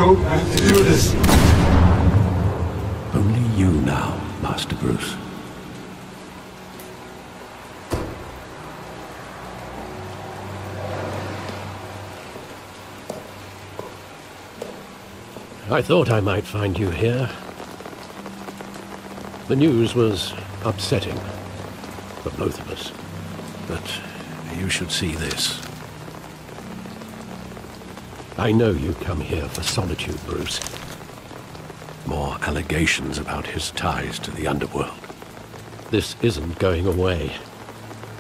don't have to do this. Only you now, Master Bruce. I thought I might find you here. The news was upsetting for both of us. But you should see this. I know you come here for solitude, Bruce. More allegations about his ties to the underworld. This isn't going away.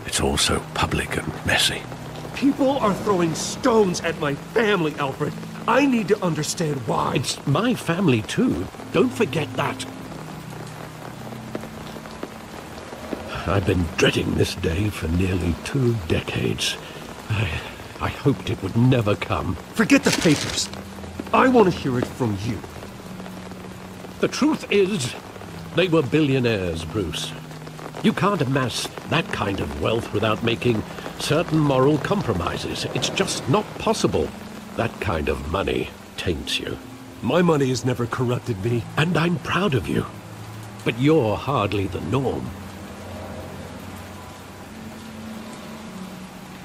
It's all so public and messy. People are throwing stones at my family, Alfred. I need to understand why. It's my family too. Don't forget that. I've been dreading this day for nearly 2 decades. I hoped it would never come. Forget the papers. I want to hear it from you. The truth is, they were billionaires, Bruce. You can't amass that kind of wealth without making certain moral compromises. It's just not possible. That kind of money taints you. My money has never corrupted me. And I'm proud of you. But you're hardly the norm.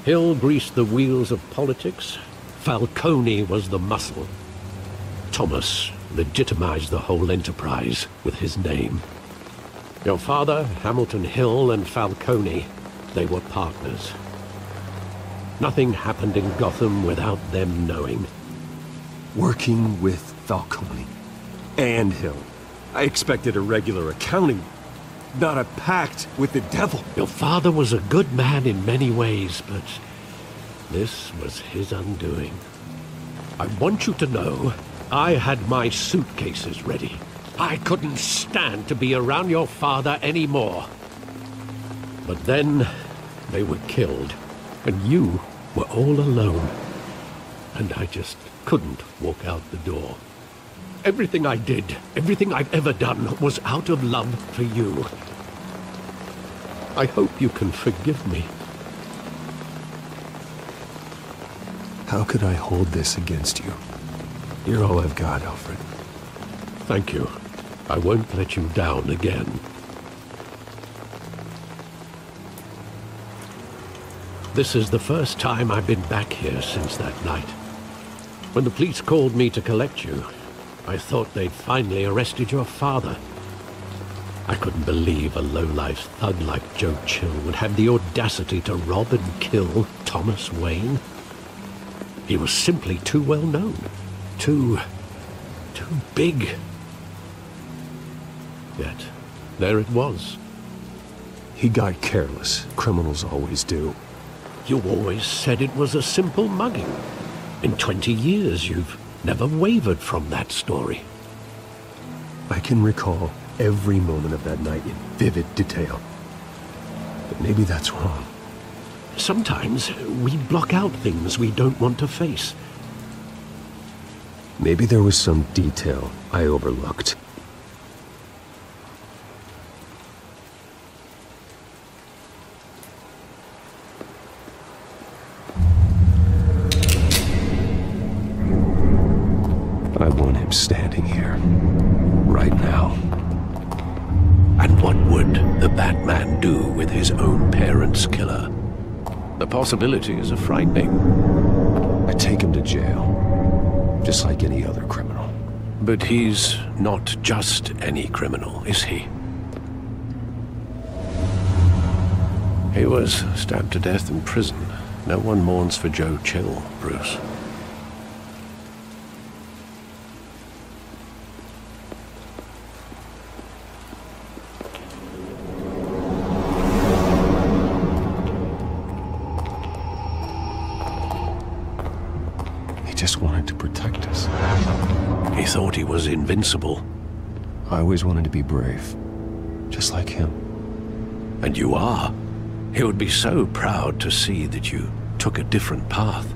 Hill greased the wheels of politics. Falcone was the muscle. Thomas legitimized the whole enterprise with his name. Your father, Hamilton Hill, and Falcone, they were partners. Nothing happened in Gotham without them knowing. Working with Falcone and Hill. I expected a regular accounting, not a pact with the devil. Your father was a good man in many ways, but this was his undoing. I want you to know, I had my suitcases ready. I couldn't stand to be around your father anymore. But then they were killed, and you were all alone. And I just couldn't walk out the door. Everything I did, everything I've ever done, was out of love for you. I hope you can forgive me. How could I hold this against you? You're all I've got, Alfred. Thank you. I won't let you down again. This is the first time I've been back here since that night. When the police called me to collect you, I thought they'd finally arrested your father. I couldn't believe a low-life thug like Joe Chill would have the audacity to rob and kill Thomas Wayne. He was simply too well known. Too big. Yet, there it was. He got careless. Criminals always do. You always said it was a simple mugging. In 20 years, you've never wavered from that story. I can recall every moment of that night in vivid detail. But maybe that's wrong. Sometimes we block out things we don't want to face. Maybe there was some detail I overlooked. I want him standing here, right now. And what would the Batman do with his own parents' killer? The possibilities are frightening. I take him to jail, just like any other criminal. But he's not just any criminal, is he? He was stabbed to death in prison. No one mourns for Joe Chill, Bruce. Just wanted to protect us. He thought he was invincible. I always wanted to be brave, just like him. And you are. He would be so proud to see that you took a different path.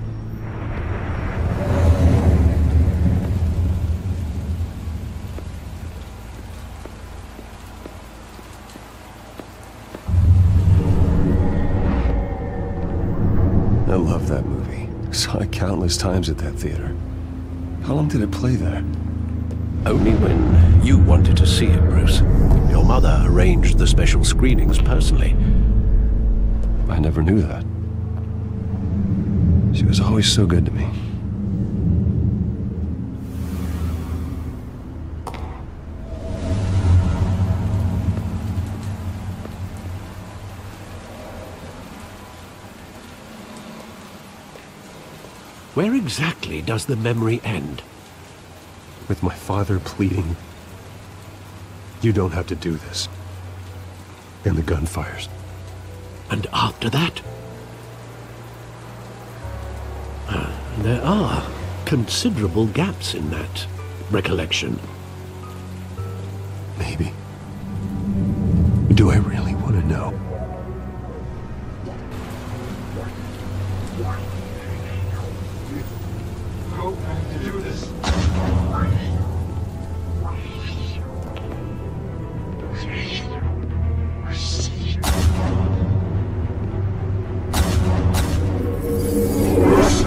I love that movie. Saw it countless times at that theater. How long did it play there? Only when you wanted to see it, Bruce. Your mother arranged the special screenings personally. I never knew that. She was always so good to me. Where exactly does the memory end? With my father pleading, "You don't have to do this." And the gunfires. And after that? There are considerable gaps in that recollection. Maybe. Do I really want to know? To do this.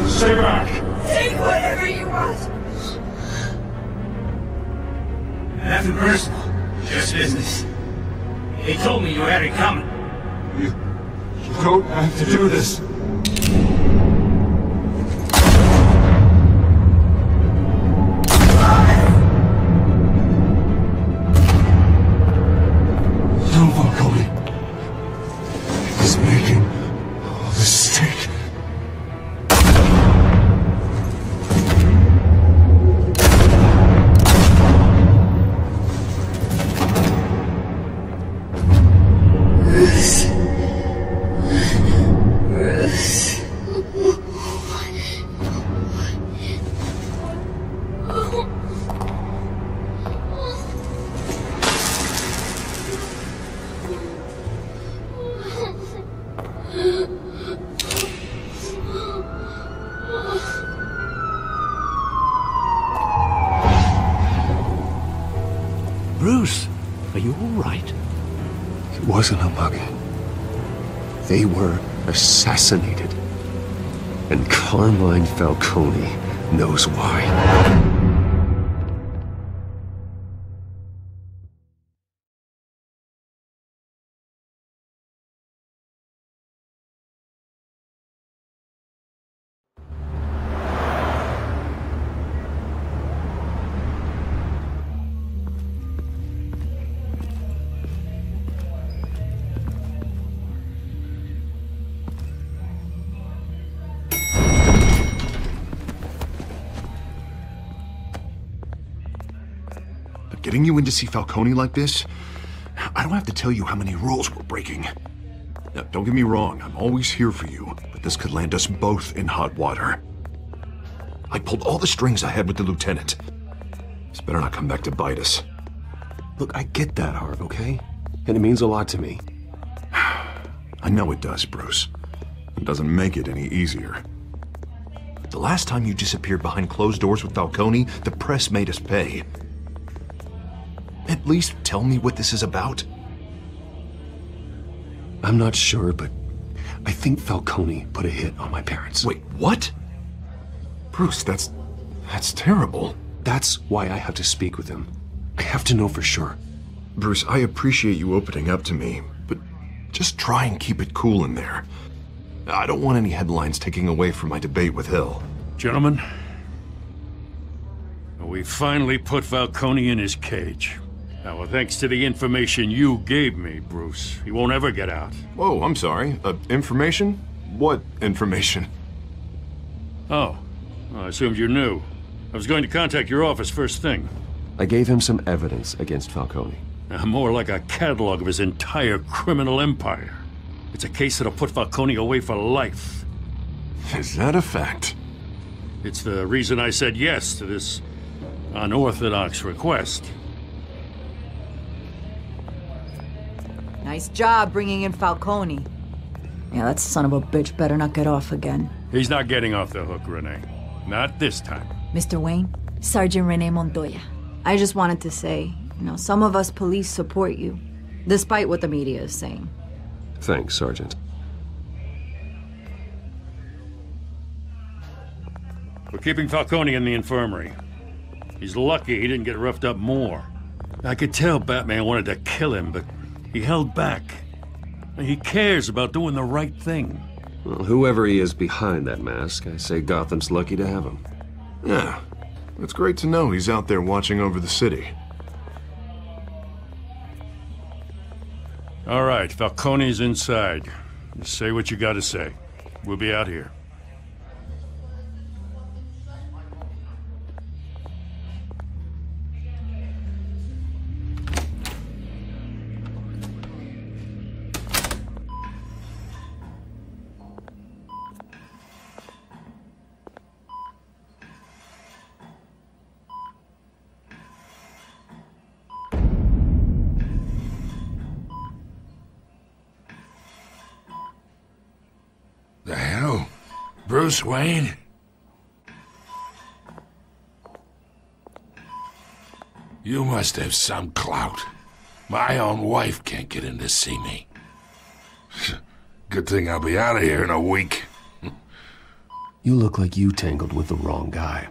Stay back! Take whatever you want! Nothing personal, just business. He told me you had it coming. You don't have to do this. No, Falcone. He's making a mistake. Bruce, are you all right? It wasn't a mug. They were assassinated. And Carmine Falcone knows why. Getting you in to see Falcone like this, I don't have to tell you how many rules we're breaking. Now, don't get me wrong, I'm always here for you, but this could land us both in hot water. I pulled all the strings I had with the lieutenant. This better not come back to bite us. Look, I get that, Harv, okay? And it means a lot to me. I know it does, Bruce. It doesn't make it any easier. The last time you disappeared behind closed doors with Falcone, the press made us pay. At least tell me what this is about. I'm not sure, but I think Falcone put a hit on my parents. Wait, what? Bruce, that's terrible. That's why I have to speak with him. I have to know for sure. Bruce, I appreciate you opening up to me, but just try and keep it cool in there. I don't want any headlines taking away from my debate with Hill. Gentlemen, we finally put Falcone in his cage. Now, well, thanks to the information you gave me, Bruce, he won't ever get out. Whoa, I'm sorry. Information? What information? Oh, well, I assumed you knew. I was going to contact your office first thing. I gave him some evidence against Falcone. More like a catalog of his entire criminal empire. It's a case that'll put Falcone away for life. Is that a fact? It's the reason I said yes to this unorthodox request. Nice job bringing in Falcone. Yeah, that son of a bitch better not get off again. He's not getting off the hook, Renee. Not this time. Mr. Wayne, Sergeant Renee Montoya. I just wanted to say, some of us police support you, despite what the media is saying. Thanks, Sergeant. We're keeping Falcone in the infirmary. He's lucky he didn't get roughed up more. I could tell Batman wanted to kill him, but he held back. He cares about doing the right thing. Well, whoever he is behind that mask, I say Gotham's lucky to have him. Yeah, it's great to know he's out there watching over the city. All right, Falcone's inside. Just say what you gotta say. We'll be out here. The hell? Bruce Wayne? You must have some clout. My own wife can't get in to see me. Good thing I'll be out of here in a week. You look like you tangled with the wrong guy.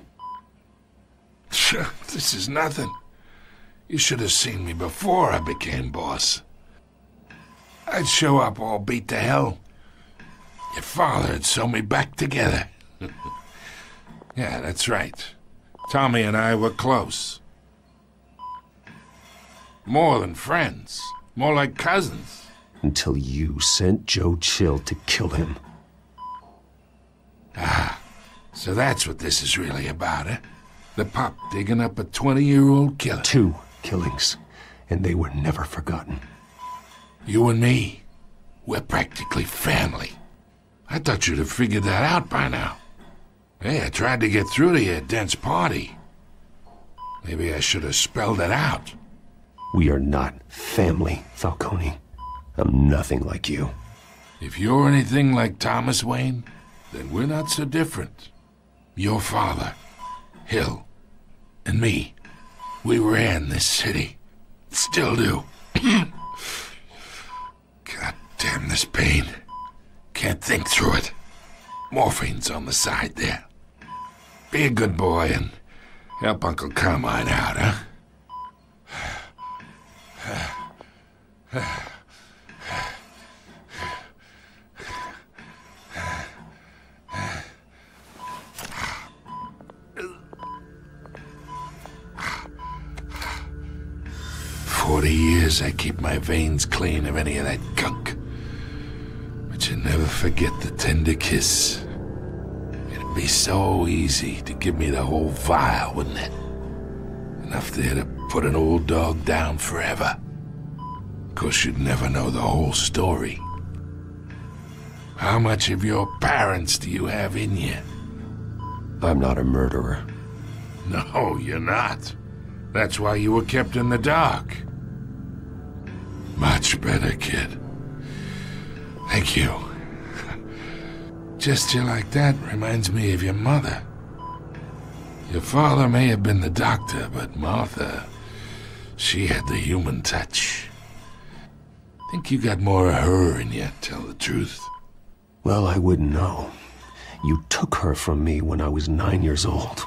This is nothing. You should have seen me before I became boss. I'd show up all beat to hell. Your father had sewn me back together. Yeah, that's right. Tommy and I were close. More than friends. More like cousins. Until you sent Joe Chill to kill him. Ah, so that's what this is really about, eh? The pup digging up a 20-year-old killer. 2 killings, and they were never forgotten. You and me, we're practically family. I thought you'd have figured that out by now. Hey, I tried to get through to your dense party. Maybe I should have spelled it out. We are not family, Falcone. I'm nothing like you. If you're anything like Thomas Wayne, then we're not so different. Your father, Hill, and me, we ran this city. Still do. God damn this pain. Can't think through it. Morphine's on the side there. Be a good boy and help Uncle Carmine out, huh? 40 years I keep my veins clean of any of that gunk. But you never forget the tender kiss. It'd be so easy to give me the whole vial, wouldn't it? Enough there to put an old dog down forever. Of course, you'd never know the whole story. How much of your parents do you have in you? I'm not a murderer. No, you're not. That's why you were kept in the dark. Much better, kid. Thank you. Gesture like that reminds me of your mother. Your father may have been the doctor, but Martha, she had the human touch. Think you got more of her in you, tell the truth. Well, I wouldn't know. You took her from me when I was 9 years old.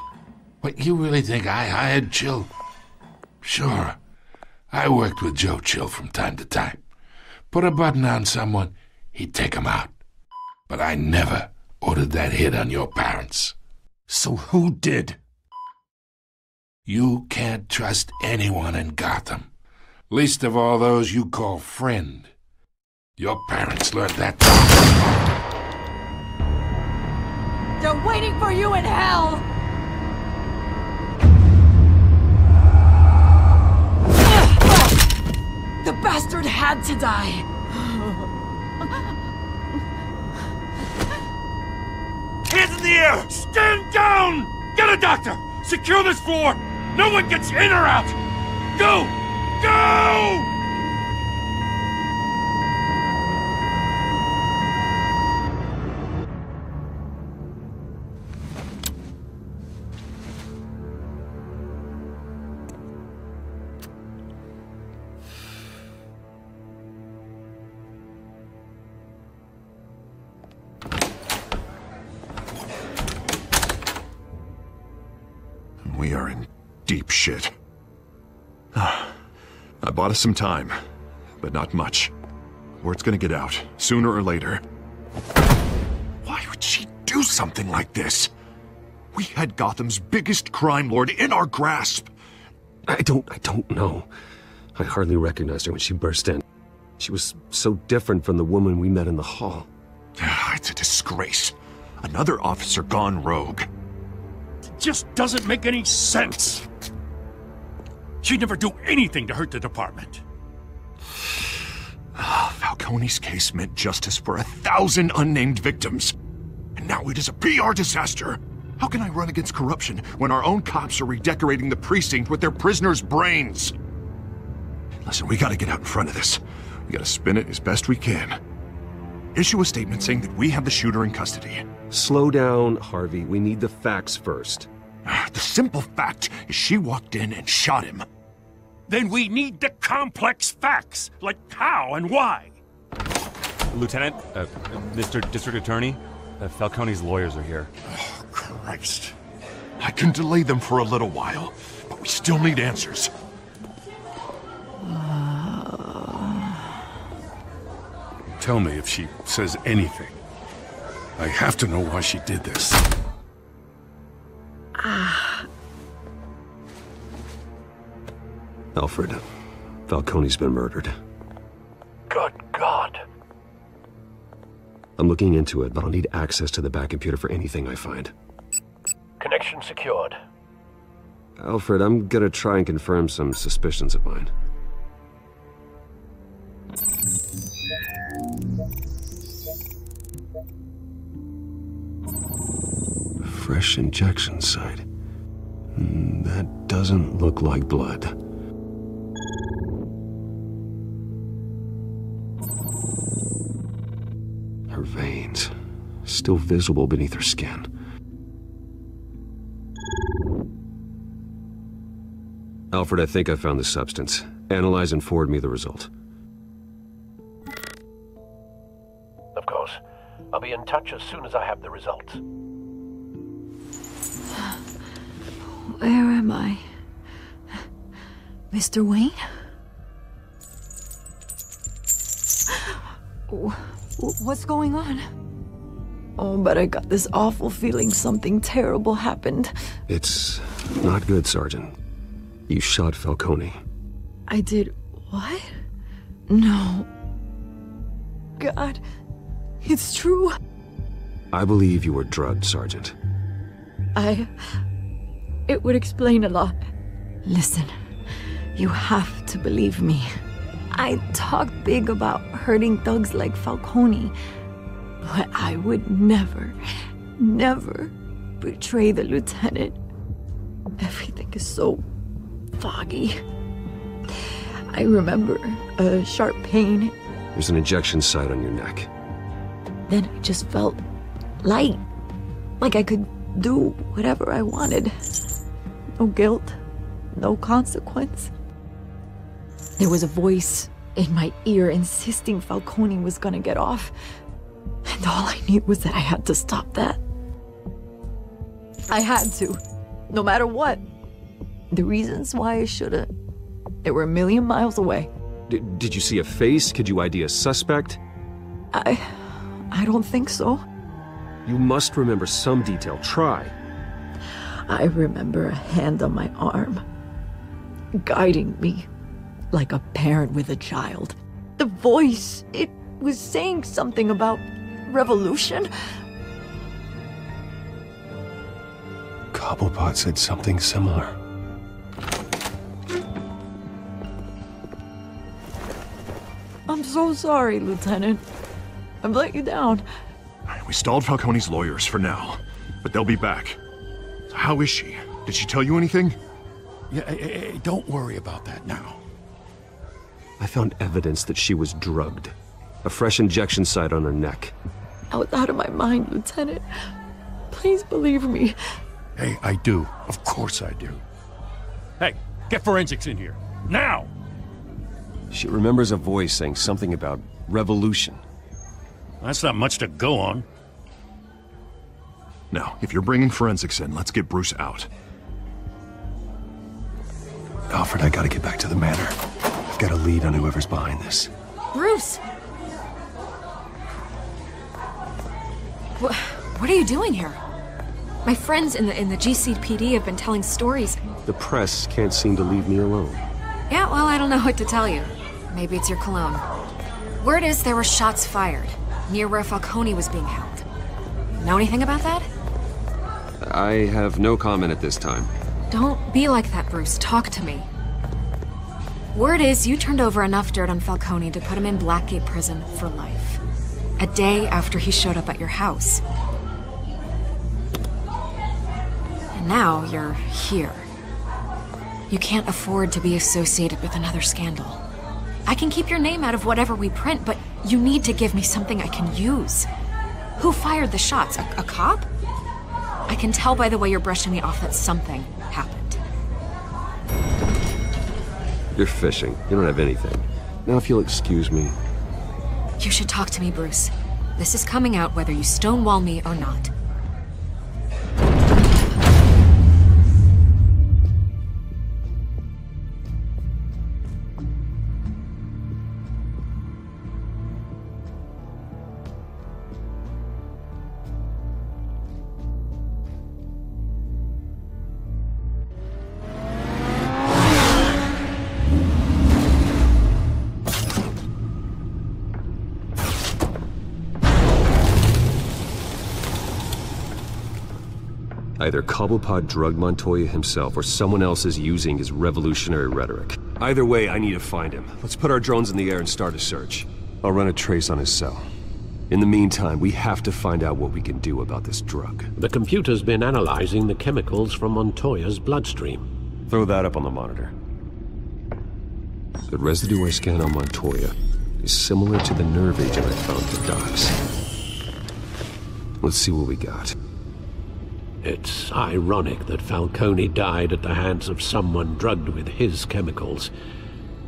What, you really think I hired Chill? Sure. I worked with Joe Chill from time to time. Put a button on someone, he'd take him out. But I never ordered that hit on your parents. So who did? You can't trust anyone in Gotham. Least of all those you call friend. Your parents learned that. They're waiting for you in hell! The bastard had to die! Hands in the air! Stand down! Get a doctor! Secure this floor! No one gets in or out! Go! Go! We are in deep shit. I bought us some time, but not much. Word's gonna get out, sooner or later. Why would she do something like this? We had Gotham's biggest crime lord in our grasp. I don't know. I hardly recognized her when she burst in. She was so different from the woman we met in the hall. It's a disgrace. Another officer gone rogue. It just doesn't make any sense. She'd never do anything to hurt the department. Falcone's case meant justice for 1,000 unnamed victims. And now it is a PR disaster. How can I run against corruption when our own cops are redecorating the precinct with their prisoners' brains? Listen, we gotta get out in front of this. We gotta spin it as best we can. Issue a statement saying that we have the shooter in custody. Slow down, Harvey. We need the facts first. The simple fact is she walked in and shot him. Then we need the complex facts, like how and why. Lieutenant, Mr. District Attorney, Falcone's lawyers are here. Oh, Christ. I can delay them for a little while, but we still need answers. Tell me if she says anything. I have to know why she did this. Alfred, Falcone's been murdered. Good God. I'm looking into it, but I'll need access to the back computer for anything I find. Connection secured. Alfred, I'm gonna try and confirm some suspicions of mine. Fresh injection site. That doesn't look like blood. Her veins, still visible beneath her skin. Alfred, I think I found the substance. Analyze and forward me the result. Of course. I'll be in touch as soon as I have the results. Where am I? Mr. Wayne? What's going on? Oh, but I got this awful feeling something terrible happened. It's not good, Sergeant. You shot Falcone. I did what? No. God, it's true. I believe you were drugged, Sergeant. It would explain a lot. Listen, you have to believe me. I talk big about hurting thugs like Falcone, but I would never betray the lieutenant. Everything is so foggy. I remember a sharp pain. There's an injection site on your neck. Then I just felt light, like I could do whatever I wanted. No guilt, no consequence. There was a voice in my ear insisting Falcone was gonna get off. And all I knew was that I had to stop that. I had to, no matter what. The reasons why I should've, they were a million miles away. Did you see a face? Could you ID a suspect? I don't think so. You must remember some detail. Try. I remember a hand on my arm, guiding me like a parent with a child. The voice, it was saying something about revolution. Cobblepot said something similar. I'm so sorry, Lieutenant. I've let you down. We stalled Falcone's lawyers for now, but they'll be back. So how is she? Did she tell you anything? Yeah, don't worry about that now. I found evidence that she was drugged. A fresh injection site on her neck. I was out of my mind, Lieutenant. Please believe me. Hey, I do. Of course I do. Hey, get forensics in here. Now! She remembers a voice saying something about revolution. That's not much to go on. Now, if you're bringing forensics in, let's get Bruce out. Alfred, I gotta get back to the manor. I've got a lead on whoever's behind this. Bruce! What are you doing here? My friends in the GCPD have been telling stories. The press can't seem to leave me alone. Yeah, well, I don't know what to tell you. Maybe it's your cologne. Word is there were shots fired, near where Falcone was being held. Know anything about that? I have no comment at this time. Don't be like that, Bruce. Talk to me. Word is you turned over enough dirt on Falcone to put him in Blackgate Prison for life. A day after he showed up at your house. And now you're here. You can't afford to be associated with another scandal. I can keep your name out of whatever we print, but you need to give me something I can use. Who fired the shots? A cop? I can tell by the way you're brushing me off that something happened. You're fishing. You don't have anything. Now if you'll excuse me. You should talk to me, Bruce. This is coming out whether you stonewall me or not. Either Cobblepot drugged Montoya himself or someone else is using his revolutionary rhetoric. Either way, I need to find him. Let's put our drones in the air and start a search. I'll run a trace on his cell. In the meantime, we have to find out what we can do about this drug. The computer's been analyzing the chemicals from Montoya's bloodstream. Throw that up on the monitor. The residue I scanned on Montoya is similar to the nerve agent I found at the docks. Let's see what we got. It's ironic that Falcone died at the hands of someone drugged with his chemicals.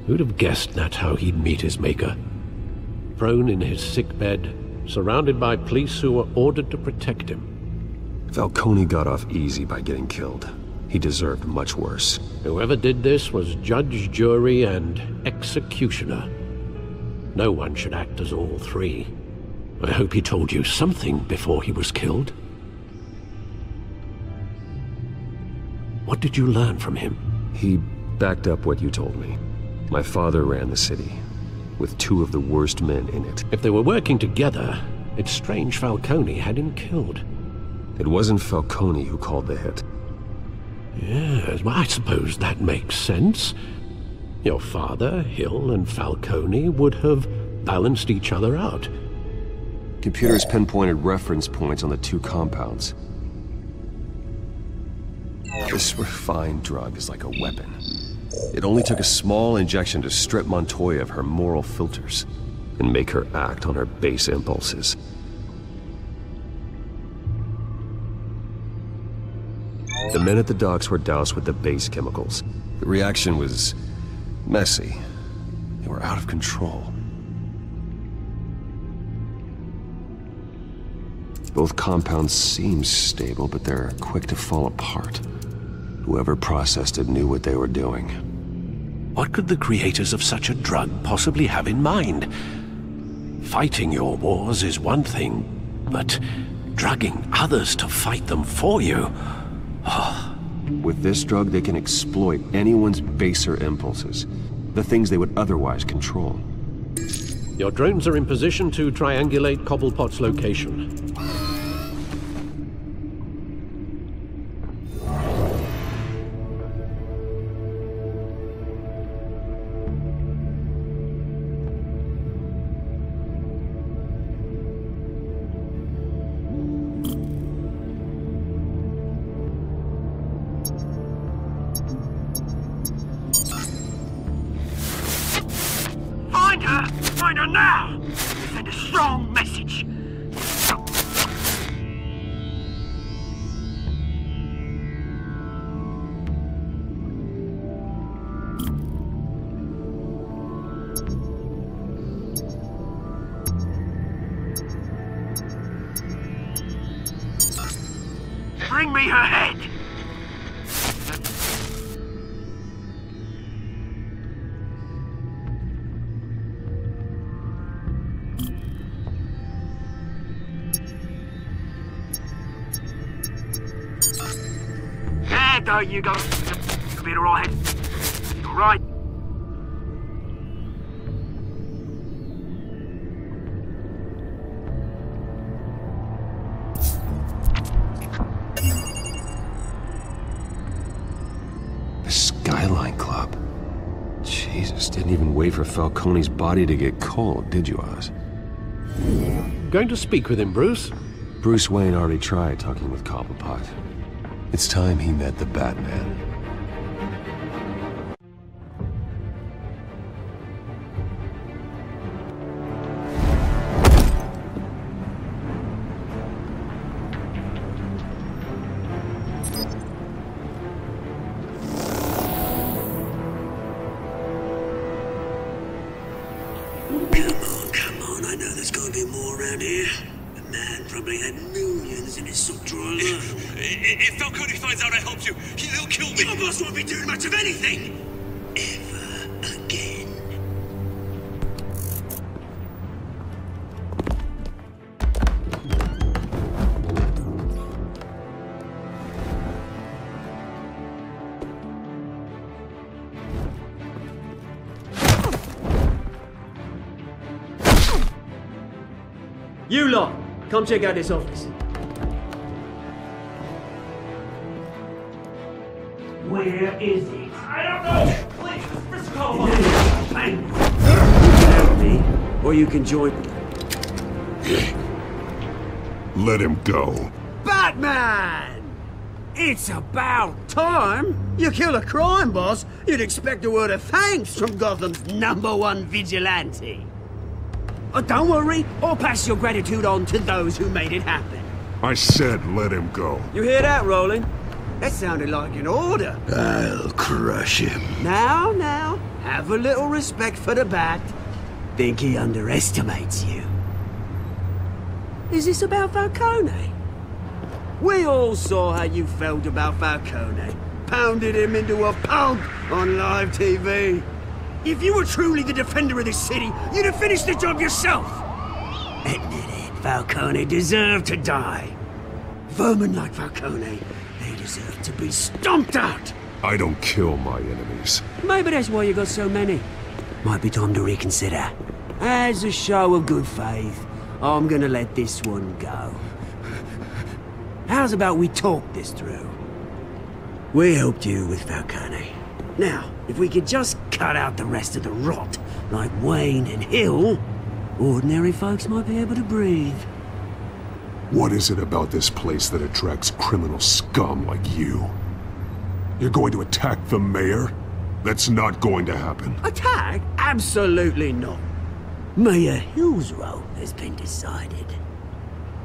Who'd have guessed that's how he'd meet his maker? Prone in his sickbed, surrounded by police who were ordered to protect him. Falcone got off easy by getting killed. He deserved much worse. Whoever did this was judge, jury, and executioner. No one should act as all three. I hope he told you something before he was killed. What did you learn from him? He backed up what you told me. My father ran the city, with two of the worst men in it. If they were working together, it's strange Falcone had him killed. It wasn't Falcone who called the hit. Yes, well, I suppose that makes sense. Your father, Hill, and Falcone would have balanced each other out. Computers pinpointed reference points on the two compounds. This refined drug is like a weapon. It only took a small injection to strip Montoya of her moral filters and make her act on her base impulses. The men at the docks were doused with the base chemicals. The reaction was messy. They were out of control. Both compounds seem stable, but they're quick to fall apart. Whoever processed it knew what they were doing. What could the creators of such a drug possibly have in mind? Fighting your wars is one thing, but drugging others to fight them for you? With this drug, they can exploit anyone's baser impulses, the things they would otherwise control. Your drones are in position to triangulate Cobblepot's location. Find her now! Send a strong message! Bring me her head! Yeah, don't you go. You'll be alright. Alright. The Skyline Club. Jesus, didn't even wait for Falcone's body to get cold, did you, Oz? Going to speak with him, Bruce? Bruce Wayne already tried talking with Cobblepot. It's time he met the Batman. Come on, I know there's gonna be more around here. The man probably had millions in his sock drawer alone. If Falcone finds out I helped you, he'll kill me. Your boss won't be doing much of anything! Ever again. You lot, come check out this office. Where is he? I don't know. Please, Mr. Cobblepot. Help me, or you can join. Let him go. Batman! It's about time. You kill a crime boss, you'd expect a word of thanks from Gotham's #1 vigilante. Oh, don't worry, I'll pass your gratitude on to those who made it happen. I said let him go. You hear that, Roland? That sounded like an order. I'll crush him. Now, have a little respect for the Bat. Think he underestimates you. Is this about Falcone? We all saw how you felt about Falcone. Pounded him into a pulp on live TV. If you were truly the defender of this city, you'd have finished the job yourself. Admit it, Falcone deserved to die. Vermin like Falcone, they deserve to be stomped out. I don't kill my enemies. Maybe that's why you got so many. Might be time to reconsider. As a show of good faith, I'm gonna let this one go. How's about we talk this through? We helped you with Falcone. Now, if we could just cut out the rest of the rot, like Wayne and Hill, ordinary folks might be able to breathe. What is it about this place that attracts criminal scum like you? You're going to attack the mayor? That's not going to happen. Attack? Absolutely not. Mayor Hill's role has been decided.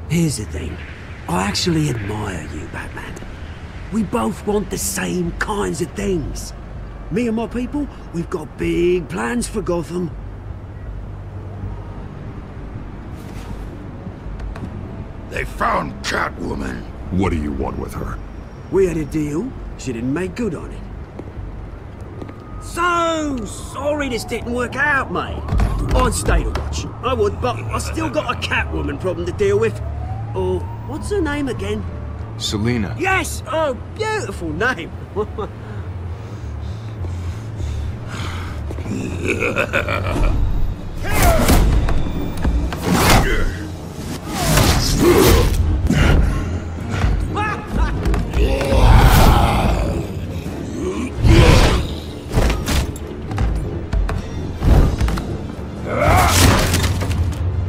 Here's the thing. I actually admire you, Batman. We both want the same kinds of things. Me and my people, we've got big plans for Gotham. They found Catwoman. What do you want with her? We had a deal. She didn't make good on it. So sorry this didn't work out, mate. I'd stay to watch. I would, but I still got a Catwoman problem to deal with. Oh, what's her name again? Selina. Yes! Oh, beautiful name.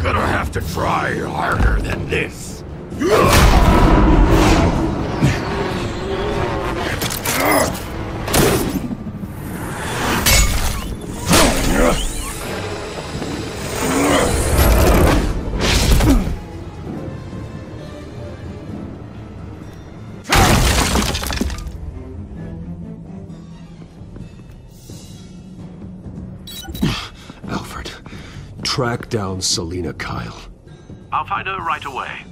Gonna have to try harder than this. Alfred, track down Selina Kyle. I'll find her right away.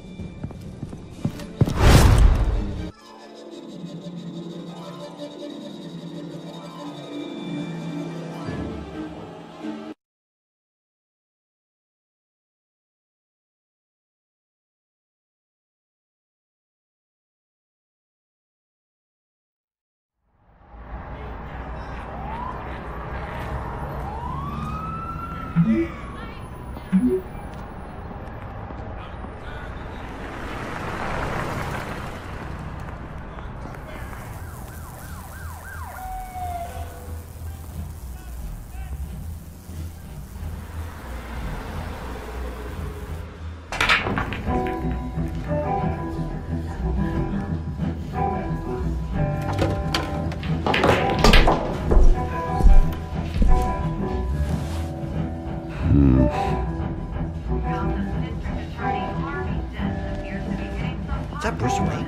Is that Bruce Wayne?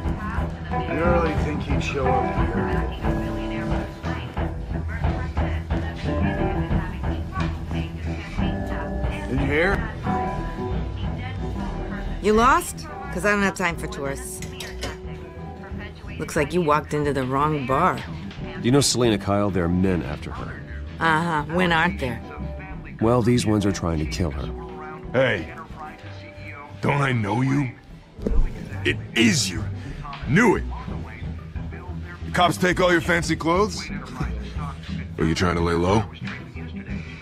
You really think he'd show up here? In here? You lost? Because I don't have time for tourists. Looks like you walked into the wrong bar. Do you know Selena Kyle? There are men after her. Uh-huh. When aren't there? Well, these ones are trying to kill her. Hey, don't I know you? It is you. Knew it. The cops take all your fancy clothes? Are you trying to lay low?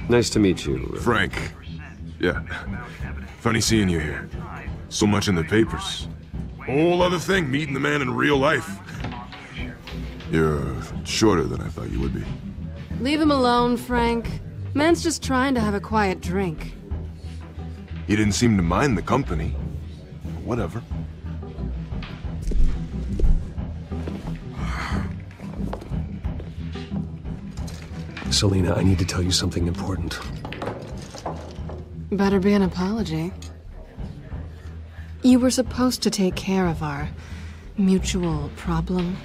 Nice to meet you. Frank. Yeah. Funny seeing you here. So much in the papers. Whole other thing, meeting the man in real life. You're shorter than I thought you would be. Leave him alone, Frank. Man's just trying to have a quiet drink. He didn't seem to mind the company. Whatever. Selena, I need to tell you something important. Better be an apology. You were supposed to take care of our mutual problem.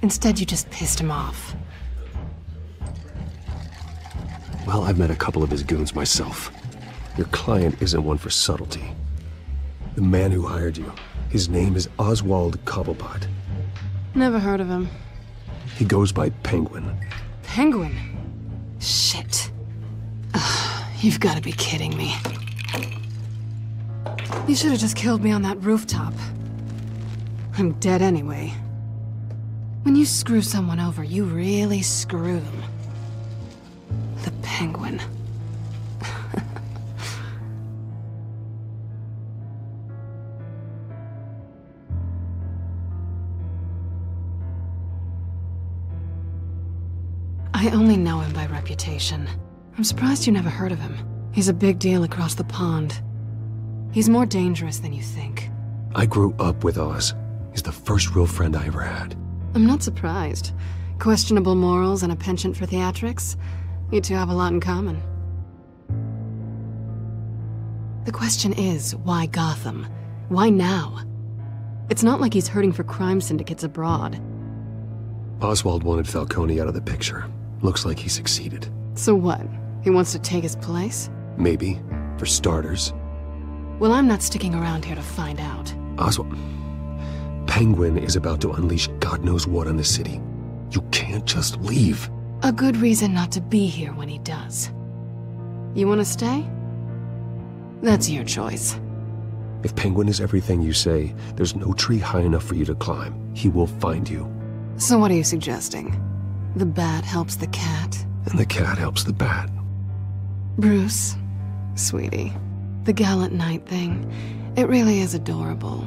Instead, you just pissed him off. Well, I've met a couple of his goons myself. Your client isn't one for subtlety. The man who hired you, his name is Oswald Cobblepot. Never heard of him. He goes by Penguin. Penguin? Shit. You've got to be kidding me. You should have just killed me on that rooftop. I'm dead anyway. When you screw someone over, you really screw them. The Penguin. I only know him by reputation. I'm surprised you never heard of him. He's a big deal across the pond. He's more dangerous than you think. I grew up with Oz. He's the first real friend I ever had. I'm not surprised. Questionable morals and a penchant for theatrics. You two have a lot in common. The question is, why Gotham? Why now? It's not like he's hurting for crime syndicates abroad. Oswald wanted Falcone out of the picture. Looks like he succeeded. So what? He wants to take his place? Maybe, for starters. Well, I'm not sticking around here to find out. Oswald... Penguin is about to unleash God knows what on the city. You can't just leave. A good reason not to be here when he does. You want to stay? That's your choice. If Penguin is everything you say, there's no tree high enough for you to climb. He will find you. So what are you suggesting? The bat helps the cat? And the cat helps the bat. Bruce, sweetie, the gallant knight thing, it really is adorable.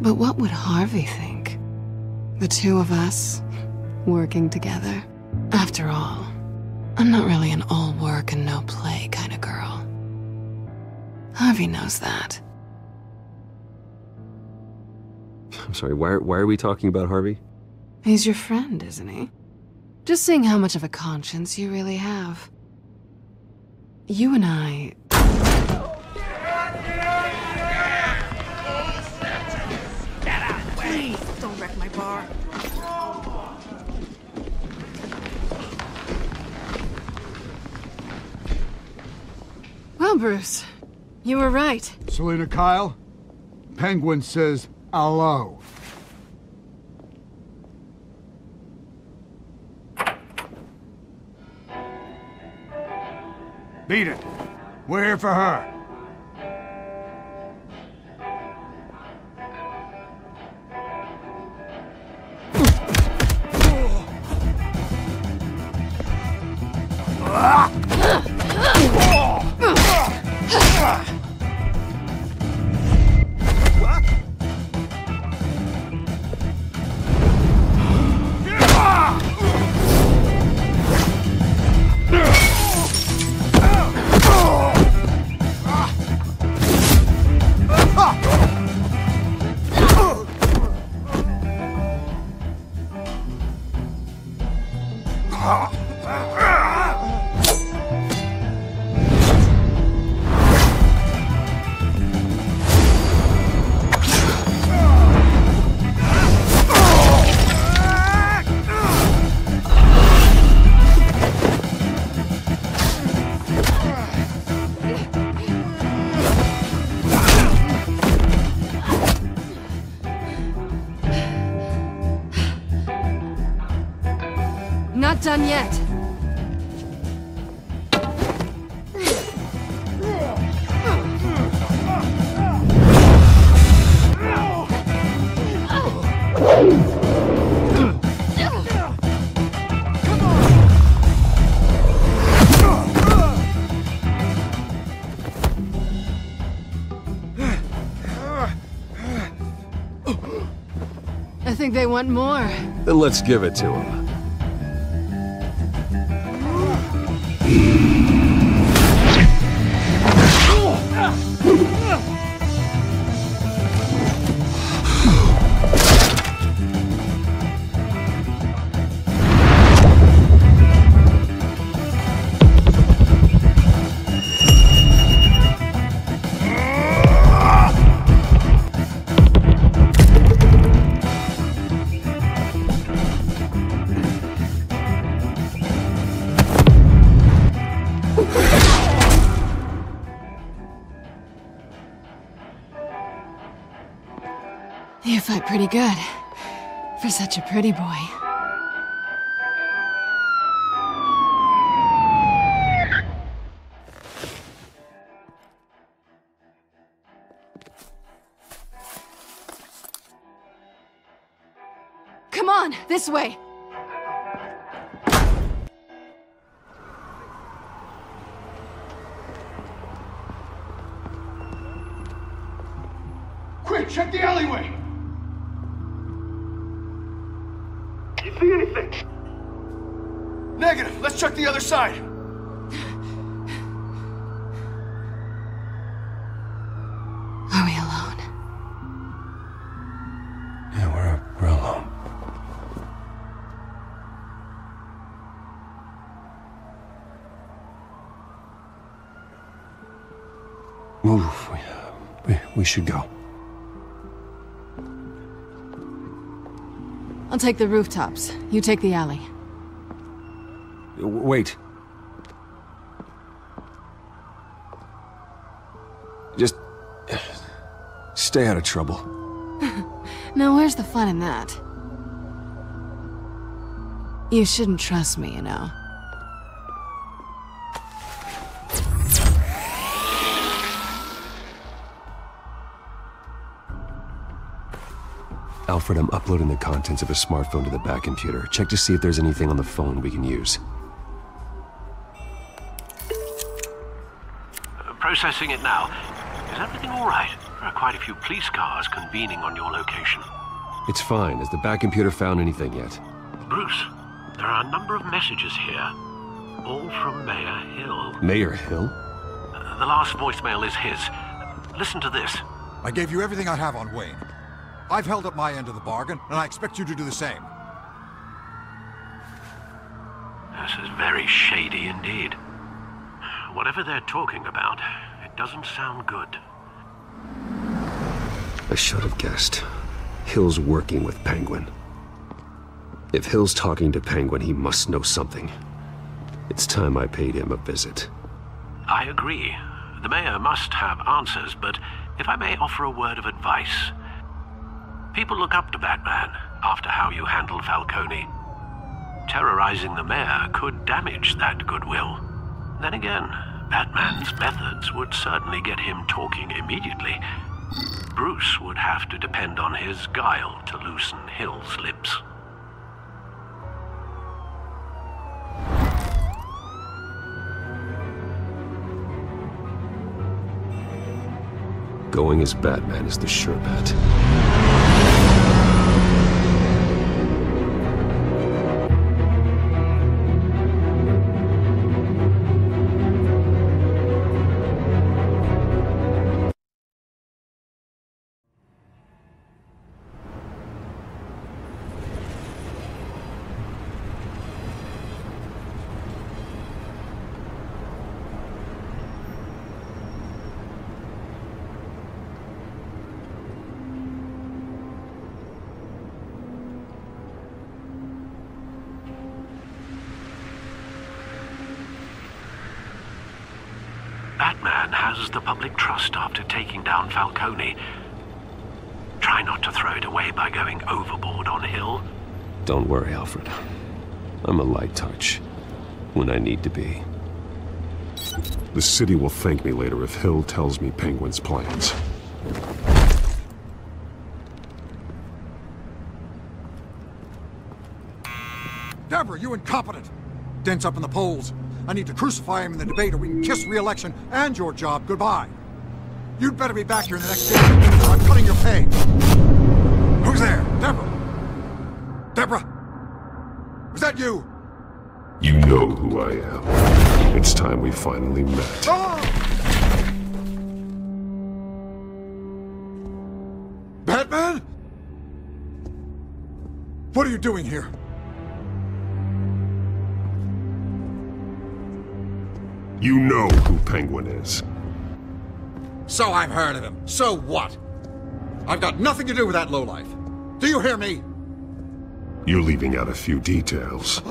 But what would Harvey think? The two of us, working together? After all, I'm not really an all work and no play kind of girl. Harvey knows that. I'm sorry, why are we talking about Harvey? He's your friend, isn't he? Just seeing how much of a conscience you really have. You and I... Please, don't wreck my bar. Well, Bruce, you were right. Selena Kyle, Penguin says hello. Beat it. We're here for her. not done yet. I think they want more. Then let's give it to them. You fight pretty good. For such a pretty boy. Come on, this way! Quick, check the alleyway! You see anything? Negative. Let's check the other side. Are we alone? Yeah, we're alone. Move. We should go. I'll take the rooftops. You take the alley. Wait. Just stay out of trouble. Now, where's the fun in that? You shouldn't trust me, you know. Alfred, I'm uploading the contents of a smartphone to the back computer. Check to see if there's anything on the phone we can use. Processing it now. Is everything all right? There are quite a few police cars convening on your location. It's fine. Has the back computer found anything yet? Bruce, there are a number of messages here. All from Mayor Hill. Mayor Hill? The last voicemail is his. Listen to this. I gave you everything I have on Wayne. I've held up my end of the bargain, and I expect you to do the same. This is very shady indeed. Whatever they're talking about, it doesn't sound good. I should have guessed. Hill's working with Penguin. If Hill's talking to Penguin, he must know something. It's time I paid him a visit. I agree. The mayor must have answers, but if I may offer a word of advice. People look up to Batman after how you handled Falcone. Terrorizing the mayor could damage that goodwill. Then again, Batman's methods would certainly get him talking immediately. Bruce would have to depend on his guile to loosen Hill's lips. Going as Batman is the sure bet. Batman has the public trust after taking down Falcone. Try not to throw it away by going overboard on Hill. Don't worry, Alfred. I'm a light touch. When I need to be. The city will thank me later if Hill tells me Penguin's plans. Deborah, you incompetent! Dent's up in the polls. I need to crucify him in the debate or we can kiss re-election and your job goodbye. You'd better be back here in the next 15 minutes or I'm cutting your pay. Who's there? Deborah? Deborah? Was that you? You know who I am. It's time we finally met. Batman? What are you doing here? You know who Penguin is. So I've heard of him. So what? I've got nothing to do with that lowlife. Do you hear me? You're leaving out a few details.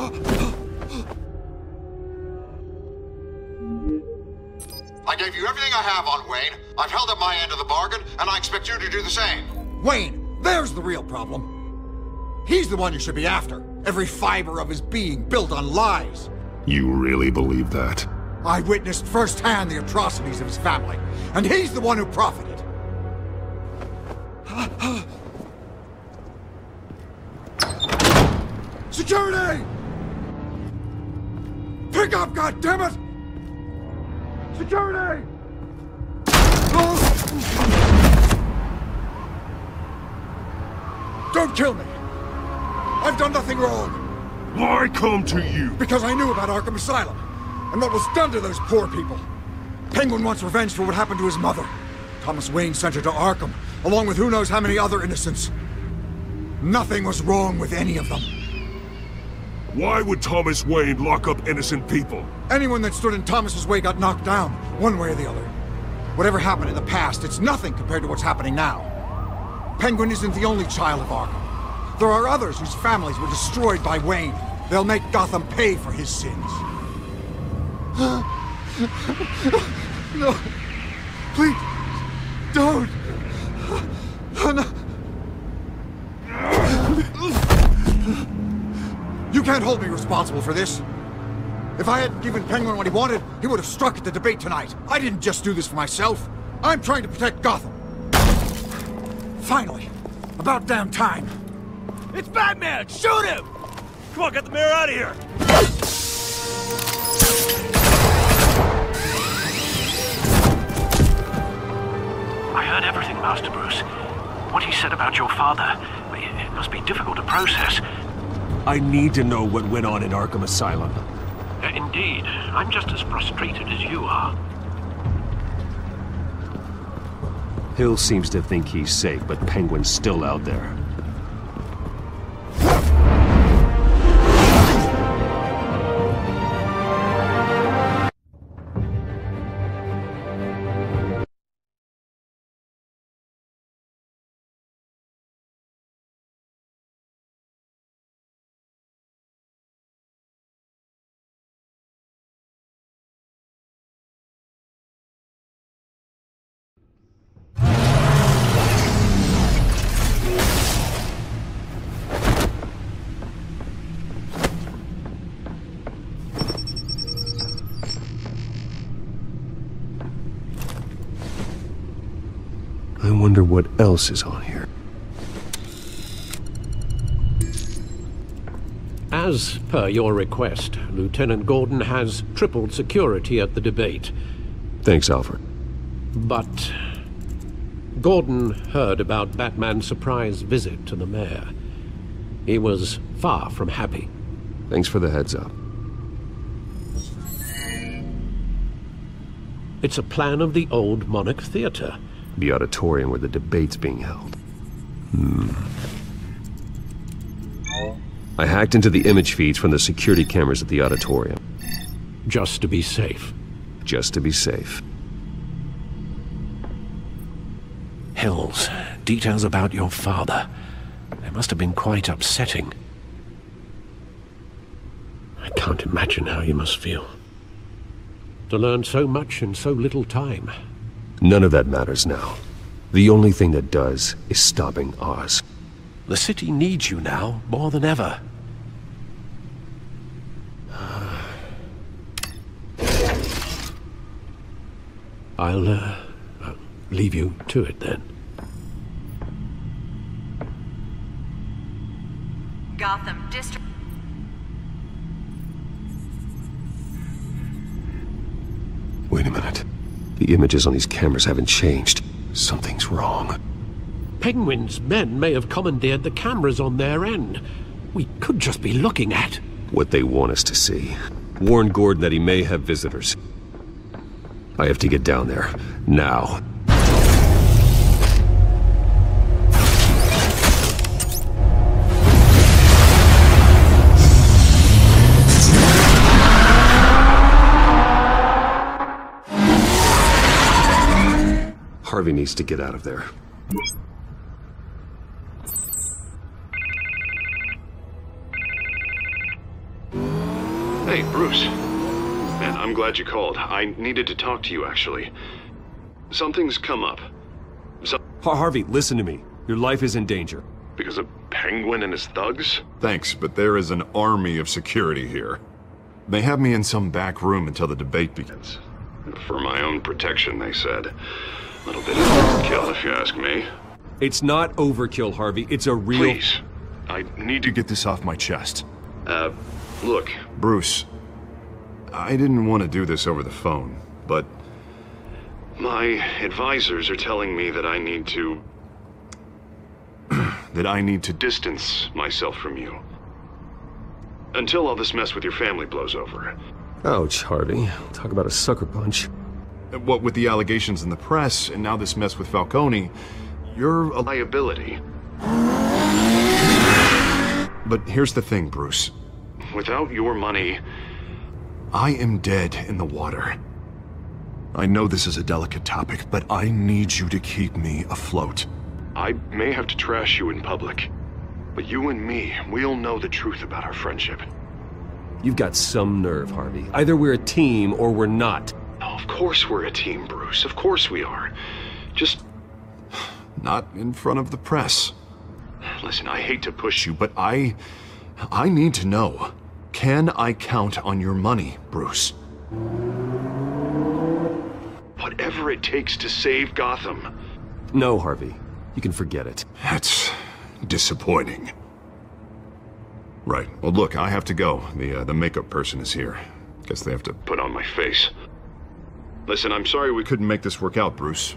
I gave you everything I have on Wayne. I've held up my end of the bargain, and I expect you to do the same. Wayne, there's the real problem. He's the one you should be after. Every fiber of his being built on lies. You really believe that? I witnessed firsthand the atrocities of his family, and he's the one who profited. Security! Pick up, goddammit! Security! Don't kill me! I've done nothing wrong! Why come to you? Because I knew about Arkham Asylum, and what was done to those poor people. Penguin wants revenge for what happened to his mother. Thomas Wayne sent her to Arkham, along with who knows how many other innocents. Nothing was wrong with any of them. Why would Thomas Wayne lock up innocent people? Anyone that stood in Thomas's way got knocked down, one way or the other. Whatever happened in the past, it's nothing compared to what's happening now. Penguin isn't the only child of Arkham. There are others whose families were destroyed by Wayne. They'll make Gotham pay for his sins. No. Please. Don't. No. You can't hold me responsible for this. If I hadn't given Penguin what he wanted, he would have struck at the debate tonight. I didn't just do this for myself. I'm trying to protect Gotham. Finally. About damn time. It's Batman! Shoot him! Come on, get the mayor out of here! I heard everything, Master Bruce. What he said about your father, it must be difficult to process. I need to know what went on in Arkham Asylum. Indeed. I'm just as frustrated as you are. Hill seems to think he's safe, but Penguin's still out there. I wonder what else is on here. As per your request, Lieutenant Gordon has tripled security at the debate. Thanks, Alfred. But Gordon heard about Batman's surprise visit to the mayor. He was far from happy. Thanks for the heads up. It's a plan of the old Monarch Theater. The auditorium where the debate's being held. I hacked into the image feeds from the security cameras at the auditorium. Just to be safe. Just to be safe. Hills, details about your father. They must have been quite upsetting. I can't imagine how you must feel. To learn so much in so little time. None of that matters now. The only thing that does is stopping Oz. The city needs you now more than ever. I'll leave you to it then. Gotham District. Wait a minute. The images on these cameras haven't changed. Something's wrong. Penguin's men may have commandeered the cameras on their end. We could just be looking at what they want us to see. Warn Gordon that he may have visitors. I have to get down there. Now. Harvey needs to get out of there. Hey, Bruce. Man, I'm glad you called. I needed to talk to you, actually. Something's come up. Harvey, listen to me. Your life is in danger. Because of Penguin and his thugs? Thanks, but there is an army of security here. They have me in some back room until the debate begins. For my own protection, they said. A little bit of overkill, if you ask me. It's not overkill, Harvey. It's a real... Please. I need to get this off my chest. Look. Bruce, I didn't want to do this over the phone, but... My advisors are telling me that I need to... that I need to distance myself from you. Until all this mess with your family blows over. Ouch, Harvey. Talk about a sucker punch. What with the allegations in the press, and now this mess with Falcone, you're a liability. But here's the thing, Bruce. Without your money... I am dead in the water. I know this is a delicate topic, but I need you to keep me afloat. I may have to trash you in public, but you and me, we'll know the truth about our friendship. You've got some nerve, Harvey. Either we're a team or we're not. Oh, of course we're a team, Bruce. Of course we are. Just... not in front of the press. Listen, I hate to push you, but I need to know. Can I count on your money, Bruce? Whatever it takes to save Gotham. No, Harvey. You can forget it. That's disappointing. Right. Well, look, I have to go. The makeup person is here. Guess they have to put on my face. Listen, I'm sorry we couldn't make this work out, Bruce.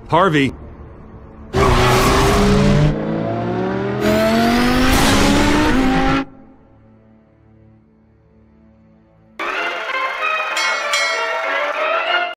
Harvey!